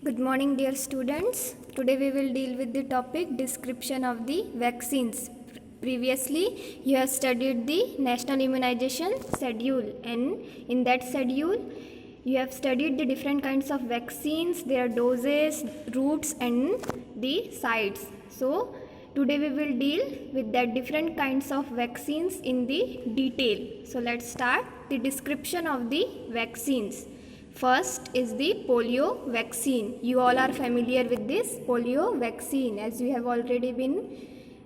Good morning, dear students. Today we will deal with the topic description of the vaccines. Previously, you have studied the National Immunization Schedule, and in that schedule, you have studied the different kinds of vaccines, their doses, routes, and the sites. So, today we will deal with that different kinds of vaccines in the detail. So, let's start the description of the vaccines. First is the polio vaccine. You all are familiar with this polio vaccine as you have already been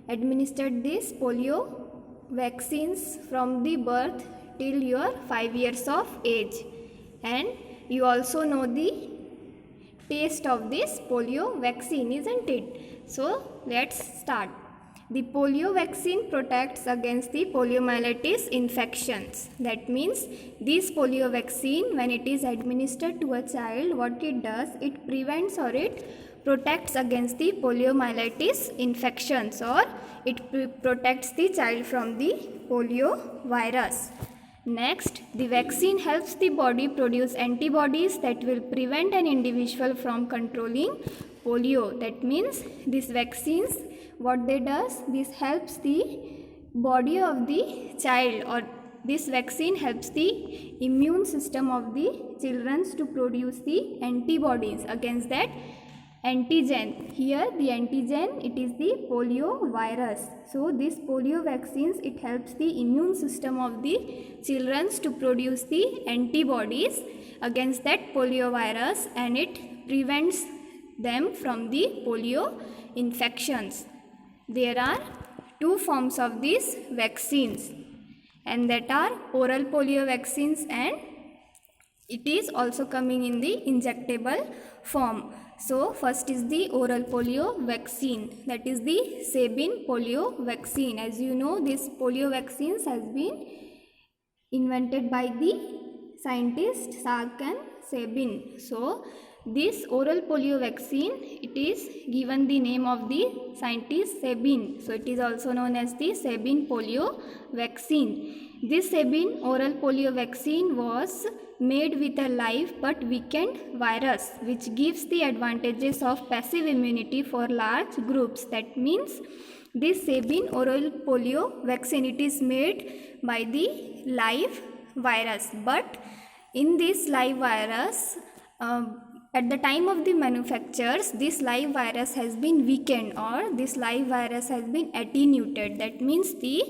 administered this polio vaccines from the birth till your 5 years of age, and you also know the taste of this polio vaccine, isn't it? So let's start. The polio vaccine protects against the poliomyelitis infections. That means this polio vaccine, when it is administered to a child, what it does, it prevents or it protects against the poliomyelitis infections, or it protects the child from the polio virus. Next, the vaccine helps the body produce antibodies that will prevent an individual from controlling polio. That means these vaccines, what they does, this helps the body of the child, or this vaccine helps the immune system of the children to produce the antibodies against that antigen. Here the antigen, it is the polio virus. So this polio vaccines, it helps the immune system of the children to produce the antibodies against that polio virus, and it prevents them from the polio infections. There are two forms of these vaccines, and that are oral polio vaccines, and it is also coming in the injectable form. So first is the oral polio vaccine, that is the Sabin polio vaccine. As you know, this polio vaccines has been invented by the scientist Salk and Sabin. So this oral polio vaccine, it is given the name of the scientist Sabin. So it is also known as the Sabin polio vaccine. This Sabin oral polio vaccine was made with a live but weakened virus, which gives the advantages of passive immunity for large groups. That means this Sabin oral polio vaccine, it is made by the live virus, but in this live virus, at the time of the manufacturers, this live virus has been weakened, or this live virus has been attenuated. That means the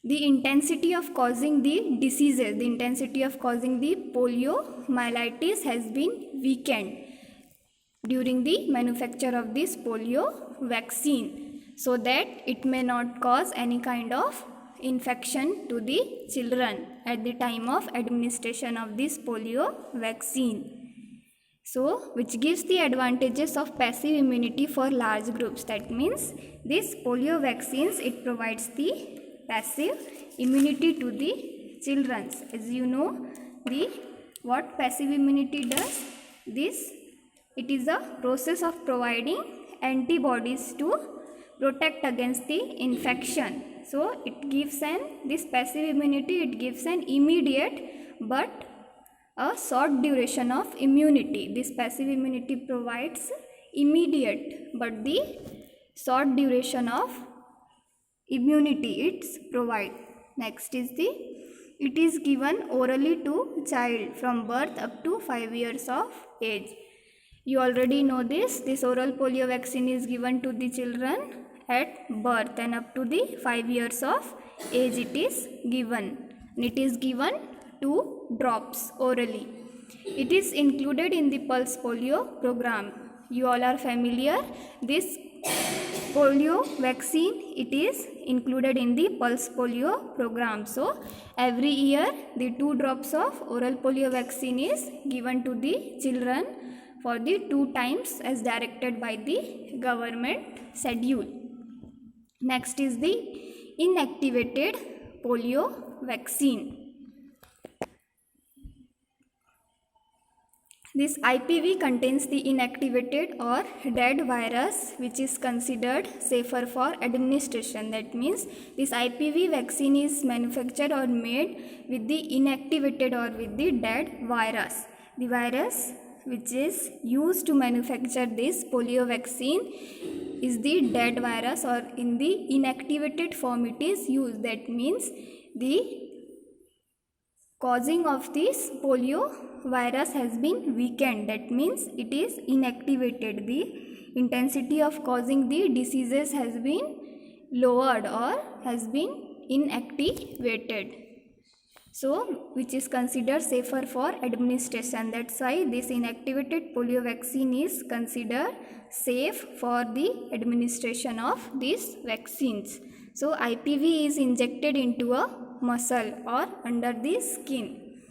intensity of causing the diseases, the intensity of causing the poliomyelitis has been weakened during the manufacture of this polio vaccine, so that it may not cause any kind of infection to the children at the time of administration of this polio vaccine. So, which gives the advantages of passive immunity for large groups. That means this polio vaccines, it provides the passive immunity to the children. As you know, what passive immunity does, this, it is a process of providing antibodies to protect against the infection. So it gives this passive immunity, it gives an immediate but a short duration of immunity. This passive immunity provides immediate but the short duration of immunity it's provide. Next is it is given orally to child from birth up to 5 years of age. You already know this oral polio vaccine is given to the children at birth, and up to the 5 years of age it is given. And it is given 2 drops orally. It is included in the pulse polio program. You all are familiar, this polio vaccine, it is included in the pulse polio program. So every year the 2 drops of oral polio vaccine is given to the children for the 2 times as directed by the government schedule. Next is the inactivated polio vaccine. This IPV contains the inactivated or dead virus, which is considered safer for administration. That means this IPV vaccine is manufactured or made with the inactivated or with the dead virus. The virus which is used to manufacture this polio vaccine is the dead virus, or in the inactivated form it is used. That means the causing of this polio virus has been weakened. That means it is inactivated. The intensity of causing the diseases has been lowered or has been inactivated. So, which is considered safer for administration. That's why this inactivated polio vaccine is considered safe for the administration of these vaccines. So, IPV is injected into a muscle or under the skin.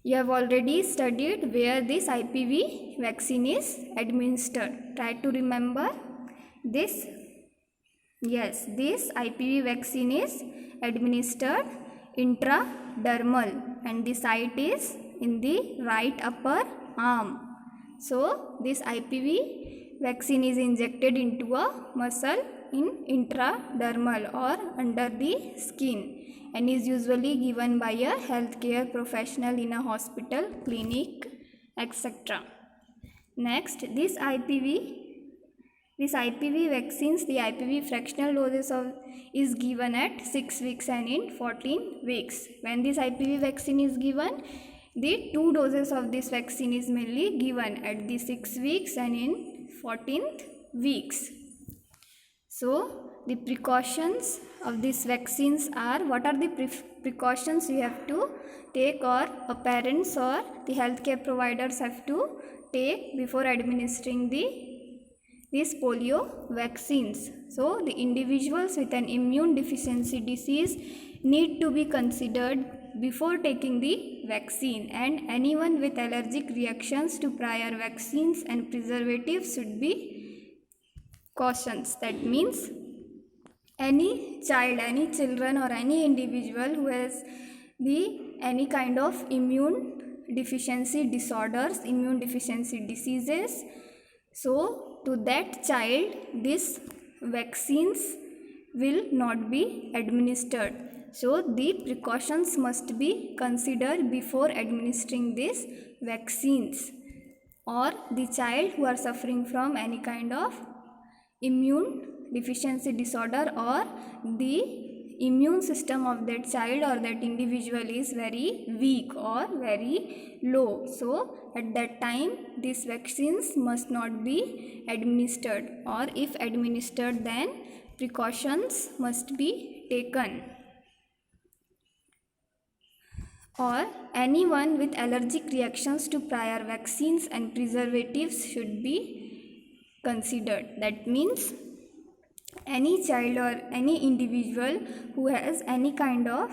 You have already studied where this IPV vaccine is administered. Try to remember this. Yes, this IPV vaccine is administered intradermal and the site is in the right upper arm. So, this IPV vaccine is injected into a muscle in intradermal or under the skin and is usually given by a healthcare professional in a hospital, clinic, etc. Next, this IPV vaccines, the IPV fractional doses is given at 6 weeks and in 14 weeks. When this IPV vaccine is given, the 2 doses of this vaccine is mainly given at the 6 weeks and in 14th weeks. So, the precautions of these vaccines are, what are the precautions you have to take, or parents or the healthcare providers have to take before administering these polio vaccines. So, the individuals with an immune deficiency disease need to be considered before taking the vaccine, and anyone with allergic reactions to prior vaccines and preservatives should be cautioned. That means any child, any children or any individual who has any kind of immune deficiency disorders, immune deficiency diseases, so to that child these vaccines will not be administered. So the precautions must be considered before administering these vaccines, or the child who are suffering from any kind of immune deficiency disorder, or the immune system of that child or that individual is very weak or very low. So at that time these vaccines must not be administered, or if administered then precautions must be taken. Or anyone with allergic reactions to prior vaccines and preservatives should be considered. That means any child or any individual who has any kind of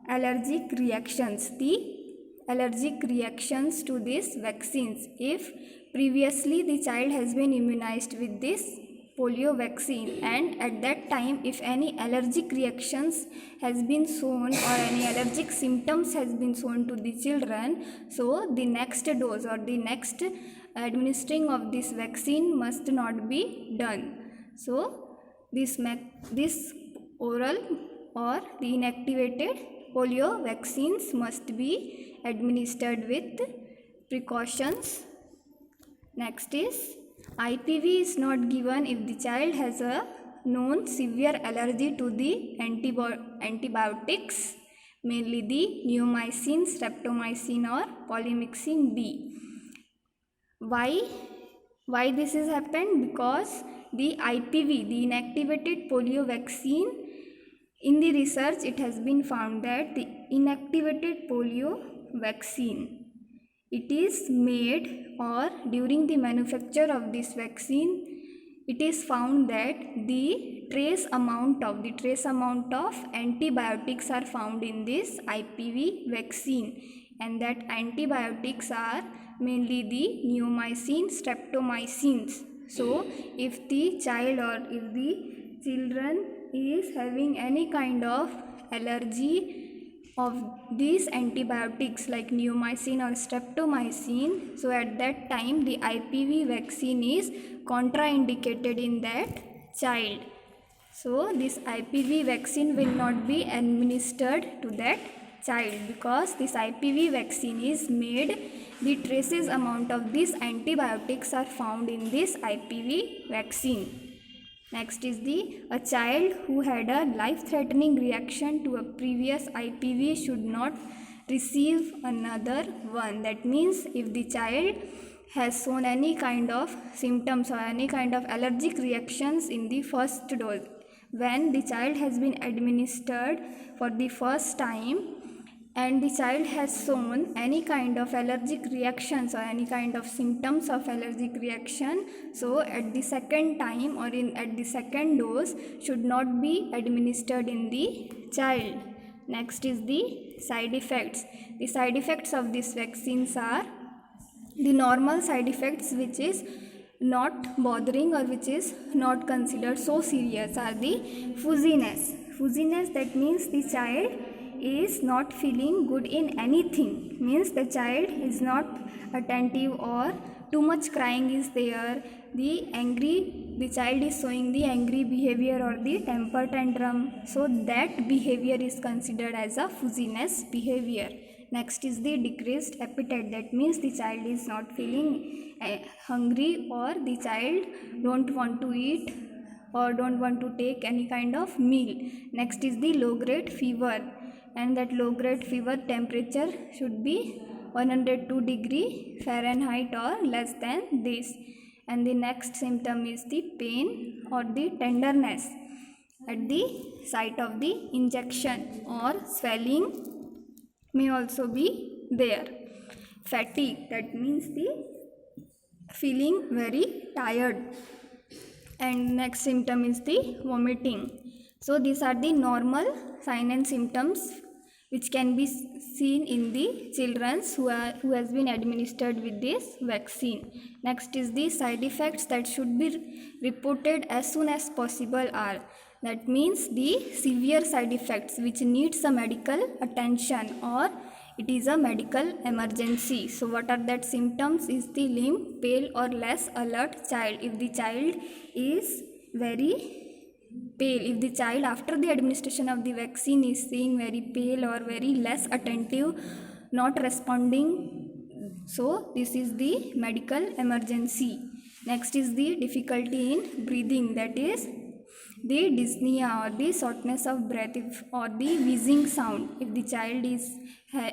allergic reactions, the allergic reactions to these vaccines. If previously the child has been immunized with this polio vaccine and at that time if any allergic reactions has been shown or any allergic symptoms has been shown to the children, so the next dose or the next administering of this vaccine must not be done. So this oral or the inactivated polio vaccines must be administered with precautions. Next is IPV is not given if the child has a known severe allergy to the antibiotics, mainly the neomycin, streptomycin or polymyxin B. Why this has happened? Because the IPV, the inactivated polio vaccine, in the research it has been found that the inactivated polio vaccine, it is made, or during the manufacture of this vaccine it is found that the trace amount of antibiotics are found in this IPV vaccine, and that antibiotics are mainly the neomycin, streptomycins. So if the child or if the children is having any kind of allergy of these antibiotics like neomycin or streptomycin, so at that time the IPV vaccine is contraindicated in that child. So this IPV vaccine will not be administered to that child because this IPV vaccine is made the traces amount of these antibiotics are found in this IPV vaccine. Next is a child who had a life-threatening reaction to a previous IPV should not receive another one. That means if the child has shown any kind of symptoms or any kind of allergic reactions in the first dose, when the child has been administered for the first time and the child has shown any kind of allergic reactions or any kind of symptoms of allergic reaction, so at the second time or at the second dose should not be administered in the child. Next is the side effects. The side effects of these vaccines are the normal side effects, which is not bothering or which is not considered so serious, are the fuzziness. Fuzziness, that means the child is not feeling good in anything, means the child is not attentive or too much crying is there, the child is showing the angry behavior or the temper tantrum, so that behavior is considered as a fuzziness behavior. Next is the decreased appetite, that means the child is not feeling hungry or the child don't want to eat or don't want to take any kind of meal. Next is the low grade fever, and that low grade fever temperature should be 102 degree Fahrenheit or less than this. And the next symptom is the pain or the tenderness at the site of the injection, or swelling may also be there. Fatigue, that means the feeling very tired. And next symptom is the vomiting. So these are the normal sign and symptoms which can be seen in the children who has been administered with this vaccine. Next is the side effects that should be reported as soon as possible are, that means the severe side effects which need some medical attention or it is a medical emergency. So what are that symptoms is the limp, pale or less alert child. If the child is very pale, if the child after the administration of the vaccine is seeing very pale or very less attentive, not responding, so this is the medical emergency. Next is the difficulty in breathing, that is the dyspnea or the shortness of breath or the wheezing sound. If the child is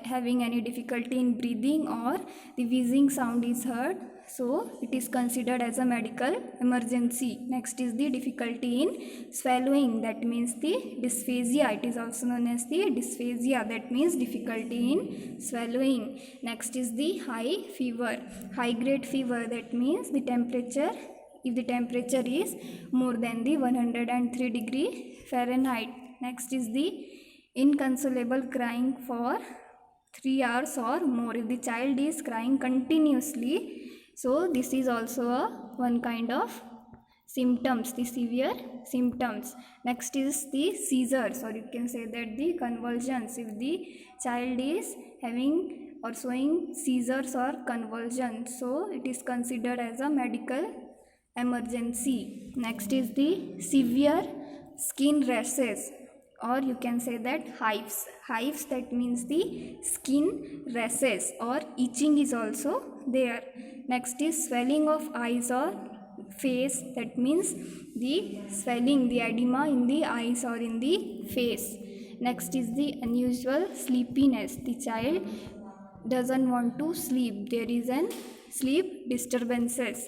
having any difficulty in breathing or the wheezing sound is heard, so it is considered as a medical emergency. Next is the difficulty in swallowing, that means the dysphagia. It is also known as the dysphagia, that means difficulty in swallowing. Next is the high fever, high grade fever, that means the temperature, if the temperature is more than the 103 degree Fahrenheit. Next is the inconsolable crying for 3 hours or more. If the child is crying continuously, so this is also one kind of symptoms, the severe symptoms. Next is the seizures, or you can say that the convulsions. If the child is having or showing seizures or convulsions, so it is considered as a medical emergency. Next is the severe skin rashes, or you can say that hives. Hives, that means the skin rashes or itching is also there. Next is swelling of eyes or face, that means the swelling, the edema in the eyes or in the face. Next is the unusual sleepiness, the child doesn't want to sleep, there is an sleep disturbances.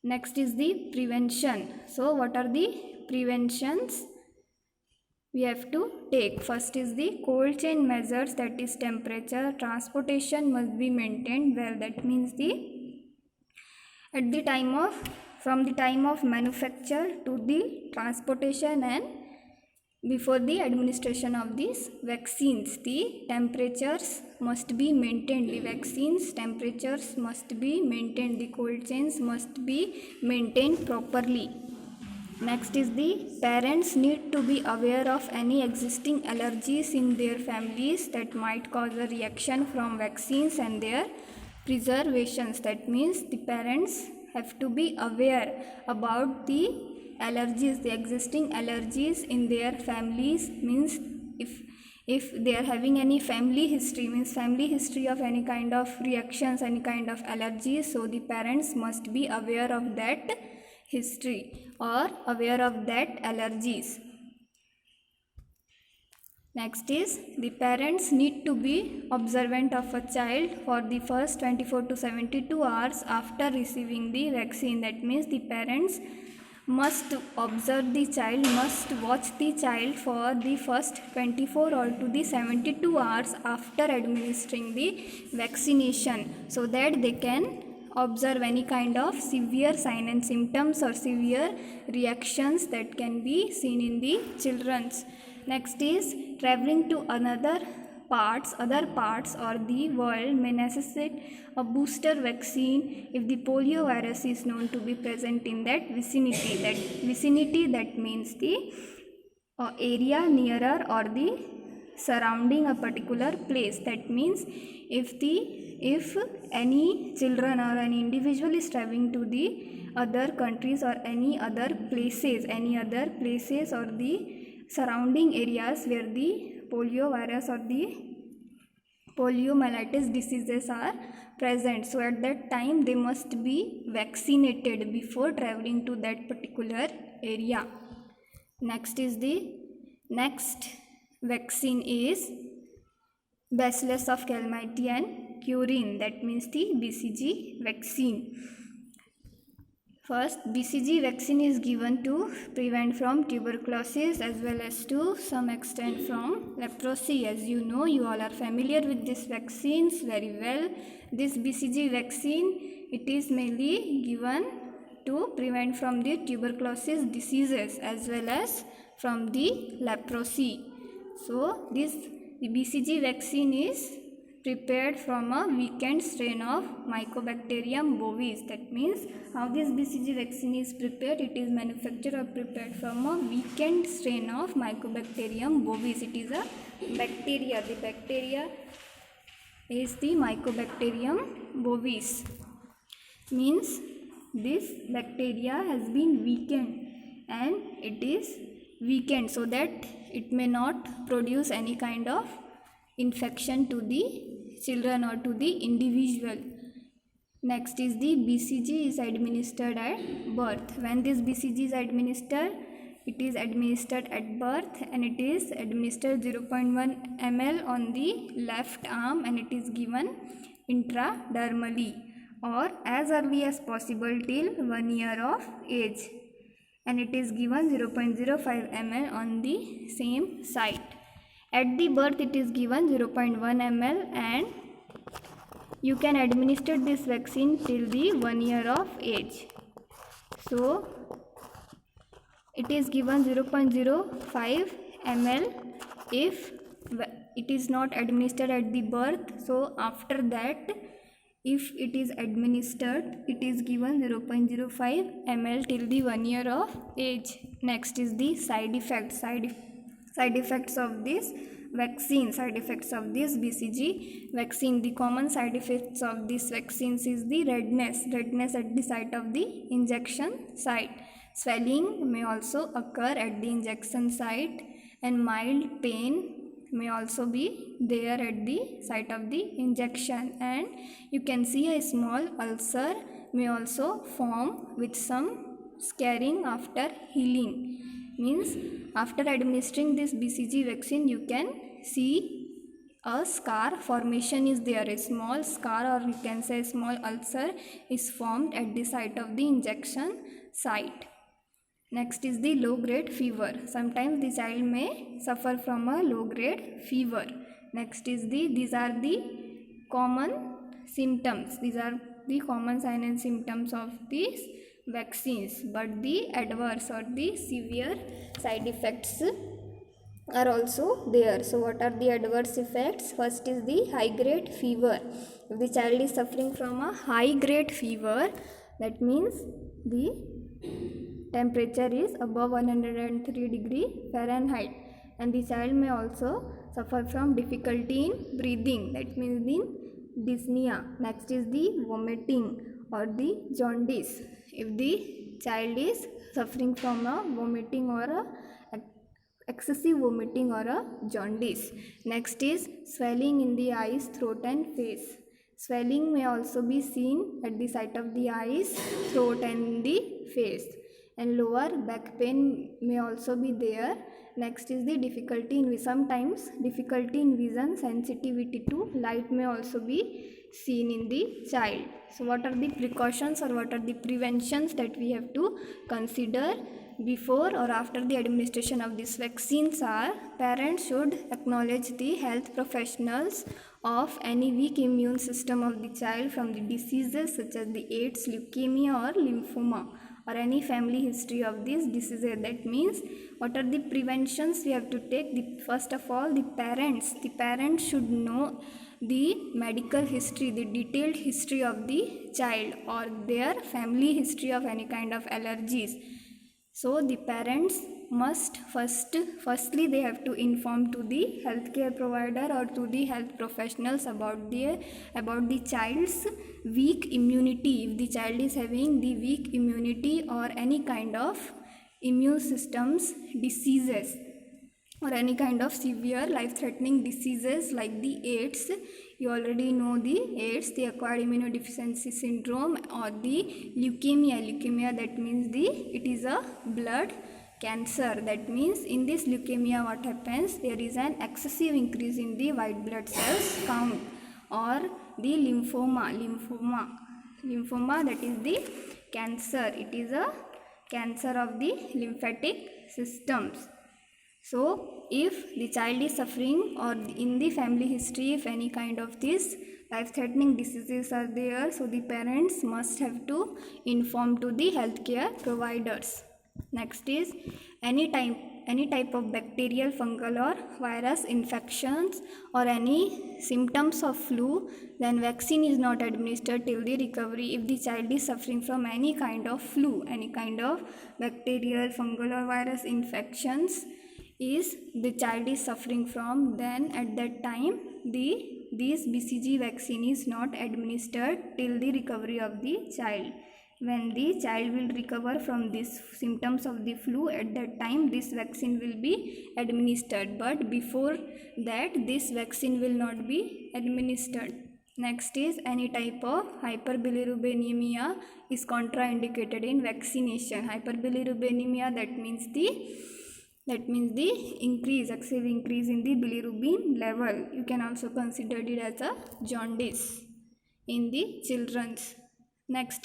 Next is the prevention. So what are the preventions we have to take? First is the cold chain measures, that is temperature, transportation must be maintained well, that means at the time of, from the time of manufacture to the transportation and before the administration of these vaccines, the temperatures must be maintained, the vaccines temperatures must be maintained, the cold chains must be maintained properly. Next is the parents need to be aware of any existing allergies in their families that might cause a reaction from vaccines and their preservations. That means the parents have to be aware about the allergies, the existing allergies in their families, means If they are having any family history, means family history of any kind of reactions, any kind of allergies, so the parents must be aware of that history or aware of that allergies. Next is the parents need to be observant of a child for the first 24 to 72 hours after receiving the vaccine. That means the parents must observe the child, must watch the child for the first 24 or to the 72 hours after administering the vaccination, so that they can observe any kind of severe sign and symptoms or severe reactions that can be seen in the children's. Next is traveling to other parts or the world may necessitate a booster vaccine if the polio virus is known to be present in that vicinity. That means the area nearer or the surrounding a particular place. That means if any children or any individual is traveling to the other countries or any other places or the surrounding areas where the polio virus or the poliomyelitis diseases are present, so at that time they must be vaccinated before traveling to that particular area. Next vaccine is Bacillus of Calmette and Curine, that means the BCG vaccine. First, BCG vaccine is given to prevent from tuberculosis as well as to some extent from leprosy. As you know, you all are familiar with these vaccines very well. This BCG vaccine, it is mainly given to prevent from the tuberculosis diseases as well as from the leprosy. So, the BCG vaccine is prepared from a weakened strain of Mycobacterium bovis. That means how this BCG vaccine is prepared, it is manufactured or prepared from a weakened strain of Mycobacterium bovis. It is a bacteria. The bacteria is the Mycobacterium bovis. Means this bacteria has been weakened, and it is weakened so that it may not produce any kind of infection to the children or to the individual. Next is the BCG is administered at birth. When this BCG is administered, it is administered at birth, and it is administered 0.1 ml on the left arm, and it is given intradermally or as early as possible till 1 year of age, and it is given 0.05 ml on the same site. At the birth it is given 0.1 ml, and you can administer this vaccine till the 1 year of age. So it is given 0.05 ml if it is not administered at the birth. So after that, if it is administered, it is given 0.05 ml till the 1 year of age. Next is the side effects. Side effects of this vaccine, side effects of this BCG vaccine. The common side effects of these vaccines is the redness at the site of the injection site. Swelling may also occur at the injection site, and mild pain may also be there at the site of the injection, and you can see a small ulcer may also form with some scarring after healing. Means after administering this BCG vaccine, you can see a scar formation is there. A small scar, or you can say a small ulcer, is formed at the site of the injection site. Next is the low grade fever. Sometimes the child may suffer from a low grade fever. Next is these are the common symptoms. These are the common signs and symptoms of these vaccines, but the adverse or the severe side effects are also there. So what are the adverse effects? First is the high grade fever. If the child is suffering from a high grade fever, that means the temperature is above 103 degree Fahrenheit, and the child may also suffer from difficulty in breathing. That means the dyspnea. Next is the vomiting or the jaundice. If the child is suffering from a vomiting or a excessive vomiting or a jaundice. Next is swelling in the eyes, throat and face. Swelling may also be seen at the site of the eyes, throat and the face, and lower back pain may also be there. Next is the difficulty in sometimes difficulty in vision, sensitivity to light may also be seen in the child. So what are the precautions or what are the preventions that we have to consider before or after the administration of these vaccines are: parents should acknowledge the health professionals of any weak immune system of the child from the diseases such as the AIDS, leukemia or lymphoma, or any family history of these diseases. That means what are the preventions we have to take? First of all, the parents should know the medical history, the detailed history of the child or their family history of any kind of allergies. So the parents must firstly they have to inform to the healthcare provider or to the health professionals about the child's weak immunity. If the child is having the weak immunity or any kind of immune systems diseases or any kind of severe life-threatening diseases like the AIDS, you already know the AIDS, the acquired immunodeficiency syndrome, or the leukemia. That means it is a blood cancer. That means in this leukemia what happens, there is an excessive increase in the white blood cells count. Or the lymphoma, that is the cancer, it is a cancer of the lymphatic systems. So if the child is suffering or in the family history if any kind of these life-threatening diseases are there, so the parents must have to inform to the healthcare providers. Next is any type of bacterial, fungal or virus infections or any symptoms of flu, then vaccine is not administered till the recovery. If the child is suffering from any kind of flu, any kind of bacterial, fungal or virus infections is the child is suffering from, then at that time this BCG vaccine is not administered till the recovery of the child. When the child will recover from these symptoms of the flu, at that time this vaccine will be administered, but before that this vaccine will not be administered. Next is any type of hyperbilirubinemia is contraindicated in vaccination. Hyperbilirubinemia, that means the excessive increase in the bilirubin level. You can also consider it as a jaundice in the children's. Next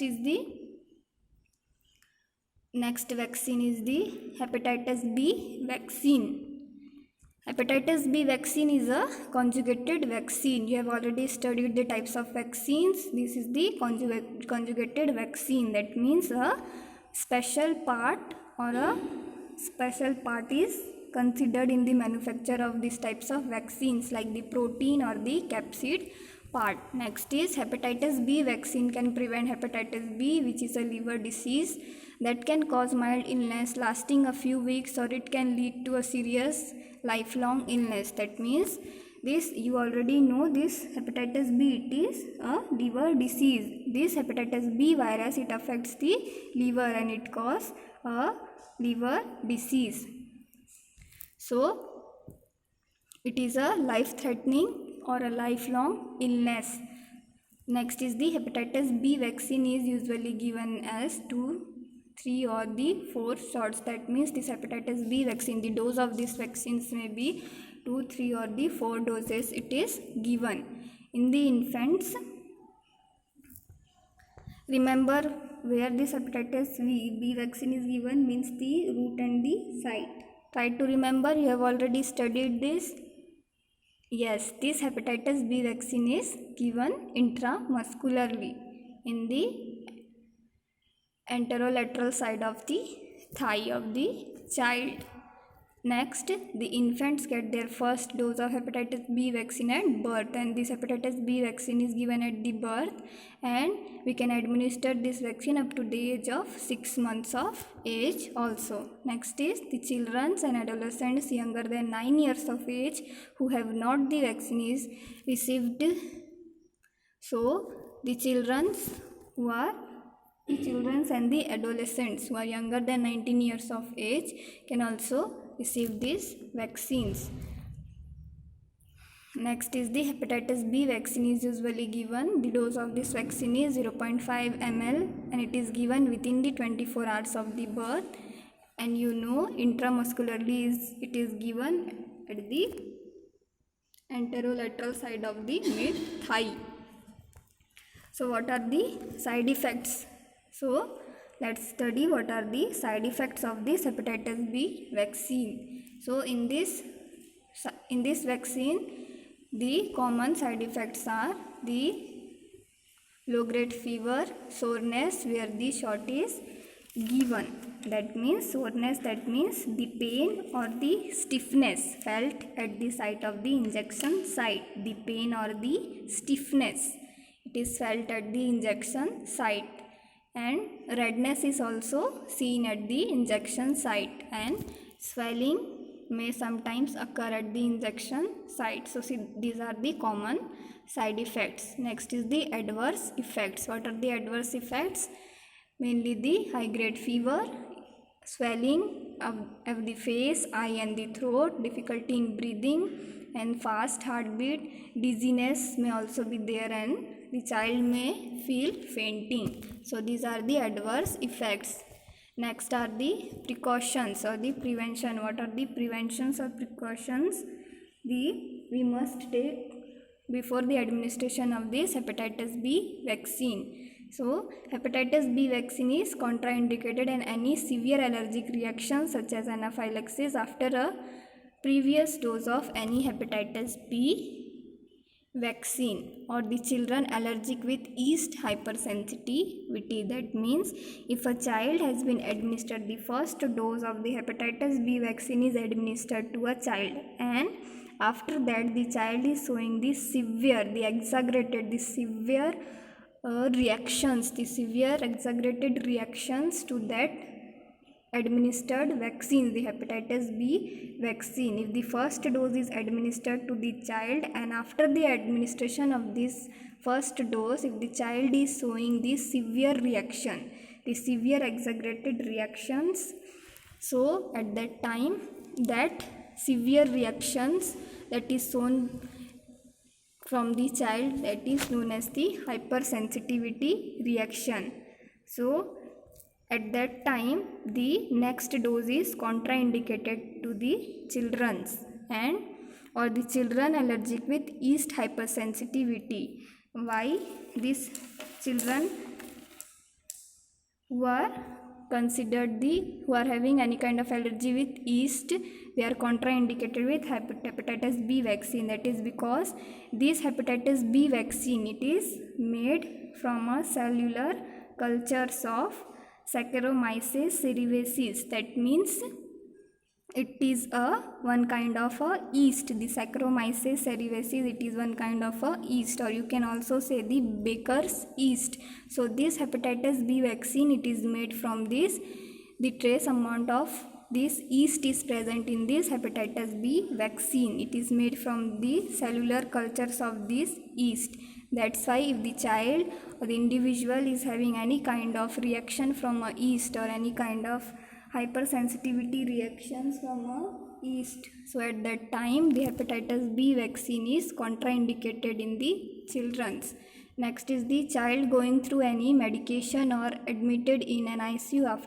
vaccine is the hepatitis B vaccine. Hepatitis B vaccine is a conjugated vaccine. You have already studied the types of vaccines. This is the conjugated vaccine. That means a special part is considered in the manufacture of these types of vaccines, like the protein or the capsid part. Next is hepatitis B vaccine can prevent hepatitis B, which is a liver disease that can cause mild illness lasting a few weeks, or it can lead to a serious lifelong illness. That means this, you already know this hepatitis B, it is a liver disease. This hepatitis B virus, it affects the liver and it causes a liver disease. So it is a life-threatening or a lifelong illness. Next is the hepatitis B vaccine is usually given as 2, 3 or the 4 shots. That means this hepatitis B vaccine, the dose of these vaccines may be 2, 3 or the 4 doses it is given. In the infants, remember where this hepatitis B vaccine is given means the root and the site. Try to remember, you have already studied this. Yes, this hepatitis B vaccine is given intramuscularly in the anterolateral side of the thigh of the child. Next, the infants get their first dose of hepatitis B vaccine at birth, and this hepatitis B vaccine is given at the birth, and we can administer this vaccine up to the age of 6 months of age also. Next is the children and adolescents younger than 9 years of age who have not the vaccine is received. So the children and the adolescents who are younger than 19 years of age can also receive these vaccines. Next is the hepatitis B vaccine is usually given. The dose of this vaccine is 0.5 ml and it is given within the 24 hours of the birth. And intramuscularly it is given at the anterolateral side of the mid thigh. So what are the side effects? So let's study what are the side effects of this hepatitis B vaccine. So in this vaccine, the common side effects are the low-grade fever, soreness where the shot is given. That means soreness, that means the pain or the stiffness felt at the site of the injection site. The pain or the stiffness, it is felt at the injection site. And redness is also seen at the injection site, and swelling may sometimes occur at the injection site. So see, these are the common side effects. Next is the adverse effects. What are the adverse effects? Mainly the high grade fever, swelling of the face, eye and the throat, difficulty in breathing and fast heartbeat. Dizziness may also be there and the child may feel fainting. So these are the adverse effects. Next are the precautions or the prevention. What are the preventions or precautions we must take before the administration of this hepatitis B vaccine? So hepatitis B vaccine is contraindicated in any severe allergic reaction such as anaphylaxis after a previous dose of any hepatitis B vaccine, or the children allergic with yeast hypersensitivity. That means if a child has been administered, the first dose of the hepatitis B vaccine is administered to a child, and after that the child is showing the severe exaggerated reactions to that administered vaccine, the hepatitis B vaccine. If the first dose is administered to the child and after the administration of this first dose, if the child is showing the severe exaggerated reactions, so at that time that severe reactions that is shown from the child, that is known as the hypersensitivity reaction. So at that time the next dose is contraindicated to the children or the children allergic with yeast hypersensitivity. Why? These children who are having any kind of allergy with yeast, they are contraindicated with hepatitis B vaccine. That is because this hepatitis B vaccine, it is made from a cellular cultures of Saccharomyces cerevisiae. That means it is one kind of a yeast. The Saccharomyces cerevisiae, it is one kind of a yeast, or you can also say the baker's yeast. So this hepatitis B vaccine, it is made from this. The trace amount of this yeast is present in this hepatitis B vaccine. It is made from the cellular cultures of this yeast. That's why if the child or the individual is having any kind of reaction from a yeast or any kind of hypersensitivity reactions from a yeast, so at that time the hepatitis B vaccine is contraindicated in the children's. Next is the child going through any medication or admitted in an ICU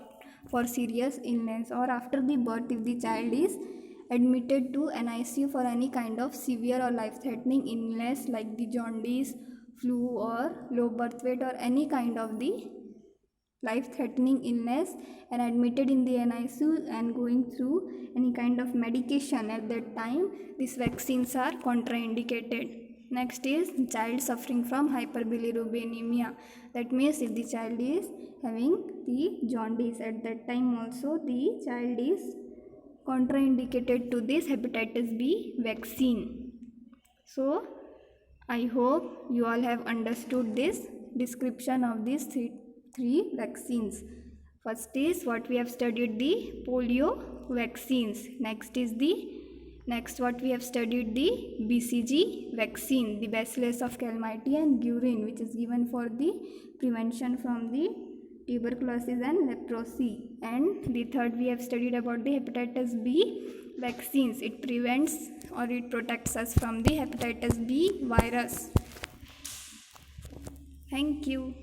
for serious illness, or after the birth if the child is admitted to an ICU for any kind of severe or life-threatening illness like the jaundice, flu or low birth weight or any kind of the life-threatening illness and admitted in the NICU and going through any kind of medication, at that time these vaccines are contraindicated. Next is child suffering from hyperbilirubinemia. That means if the child is having the jaundice, at that time also the child is contraindicated to this hepatitis B vaccine. So I hope you all have understood this description of these three vaccines. First is what we have studied, the polio vaccines. Next what we have studied, the BCG vaccine, the Bacillus of Calmette guerin, which is given for the prevention from the tuberculosis and leprosy. And the third we have studied about the hepatitis B vaccines. It prevents or it protects us from the hepatitis B virus. Thank you.